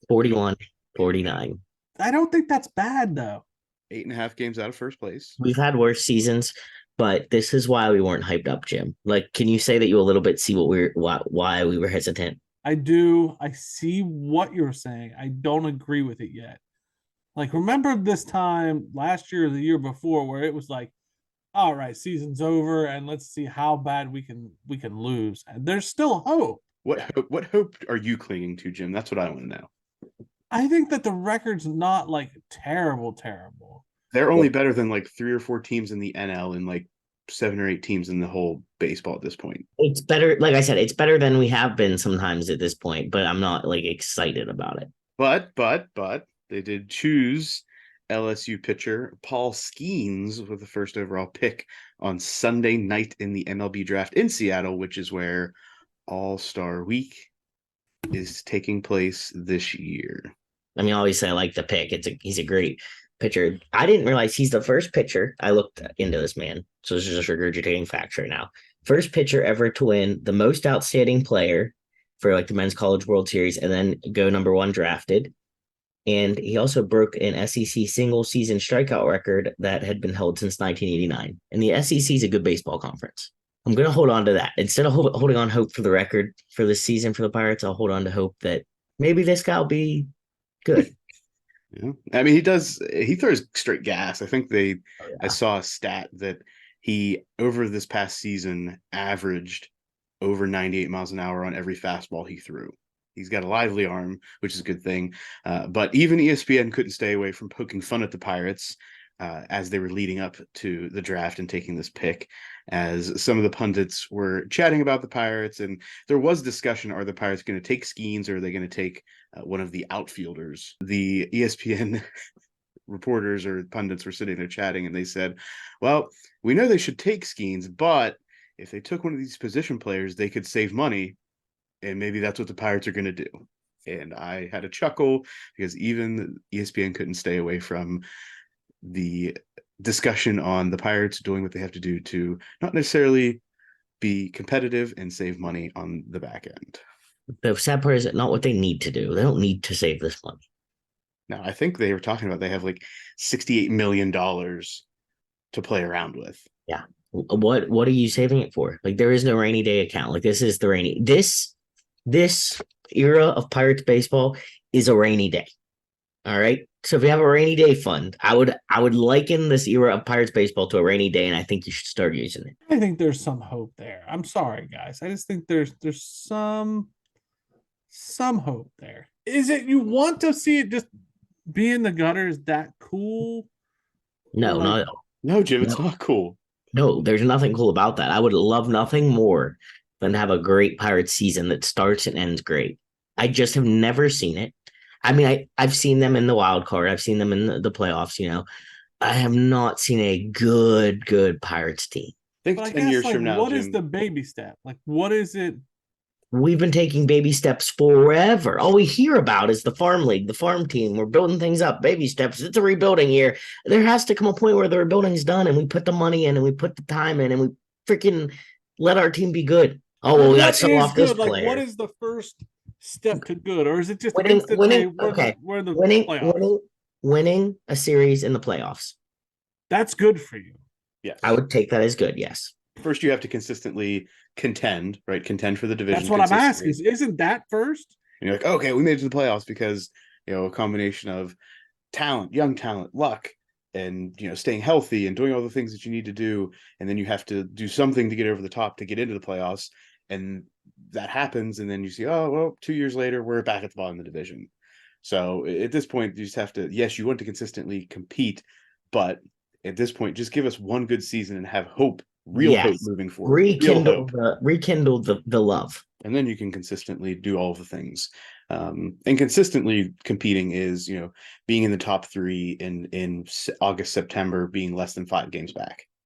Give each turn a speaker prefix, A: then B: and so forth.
A: 41, 49.
B: I don't think that's bad though.
C: 8.5 games out of first place.
A: We've had worse seasons, but this is why we weren't hyped up, Jim. Like, can you say that you a little bit see why we were hesitant?
B: I do. I see what you're saying. I don't agree with it yet. Like, remember this time last year or the year before where it was like, all right, season's over, and let's see how bad we can lose. And there's still hope.
C: What hope are you clinging to, Jim? That's what I want to know.
B: I think that the record's not like terrible, terrible.
C: They're only better than like 3 or 4 teams in the NL and like 7 or 8 teams in the whole baseball at this point.
A: It's better, like I said, it's better than we have been sometimes at this point, but I'm not like excited about it.
C: But they did choose LSU pitcher Paul Skenes with the first overall pick on Sunday night in the MLB draft in Seattle, which is where All-Star Week is taking place this year.
A: I mean, obviously, I like the pick. He's a great pitcher. I didn't realize he's the first pitcher. I looked into this man, so this is just regurgitating facts right now. First pitcher ever to win the most outstanding player for like the Men's College World Series, and then go number one drafted. And he also broke an SEC single season strikeout record that had been held since 1989. And the SEC is a good baseball conference. I'm going to hold on to that. Instead of holding on hope for the record for this season for the Pirates, I'll hold on to hope that maybe this guy will be good.
C: Yeah. I mean, he throws straight gas. I think
A: Oh, yeah.
C: I saw a stat that he, over this past season, averaged over 98 miles an hour on every fastball he threw. He's got a lively arm, which is a good thing. But even ESPN couldn't stay away from poking fun at the Pirates as they were leading up to the draft and taking this pick, as some of the pundits were chatting about the Pirates. And there was discussion, are the Pirates going to take Skenes or are they going to take one of the outfielders? The ESPN reporters or pundits were sitting there chatting, and they said, well, we know they should take Skenes, but if they took one of these position players, they could save money, and maybe that's what the Pirates are going to do. And I had a chuckle because even ESPN couldn't stay away from the discussion on the Pirates doing what they have to do to not necessarily be competitive and save money on the back end.
A: The sad part is not what they need to do. They don't need to save this money.
C: Now, I think they were talking about they have like $68 million to play around with.
A: Yeah. What are you saving it for? Like, there is no rainy day account. Like, this is the rainy this era of Pirates baseball is a rainy day. All right. So if you have a rainy day fund, I would liken this era of Pirates baseball to a rainy day, and I think you should start using it.
B: I think there's some hope there. I'm sorry, guys. I just think there's some hope there. Is it you want to see it just be in the gutters that cool?
A: No,
B: Like,
A: no,
C: No, Jim, it's
A: no,
C: not cool.
A: no. There's nothing cool about that. I would love nothing more than to have a great Pirates season that starts and ends great. I just have never seen it. I mean, I've seen them in the wild card. I've seen them in the playoffs. I have not seen a good Pirates team.
C: I think
B: but I
C: 10
B: guess
C: years
B: like
C: from now,
B: what is
C: Jim,
B: the baby step? Like what is it?
A: We've been taking baby steps forever. All we hear about is the farm league, the farm team. We're building things up, baby steps. It's a rebuilding year. There has to come a point where the rebuilding is done and we put the money in and we put the time in and we freaking let our team be good. Oh, well, we got to
B: What
A: sell
B: is
A: off this
B: good? Like what
A: player.
B: is the first step to good? Or is it just instant, hey,
A: Winning, okay.
B: we're in the
A: Winning,
B: playoffs?
A: winning, winning a series in the playoffs.
B: That's good for you.
C: yes.
A: I would take that as good, yes.
C: First, you have to consistently contend, right? Contend for the division.
B: That's what I'm asking. Isn't that first?
C: And you're like, okay, we made it to the playoffs because, a combination of talent, young talent, luck, and, staying healthy and doing all the things that you need to do. And then you have to do something to get over the top to get into the playoffs. And that happens. And then you see, oh, well, 2 years later, we're back at the bottom of the division. So at this point, you just have to, yes, you want to consistently compete, but at this point, just give us one good season and have hope, real hope
A: Yes.
C: moving forward. Real hope.
A: Rekindle the love.
C: And then you can consistently do all of the things. And consistently competing is, being in the top three in August, September, being less than 5 games back.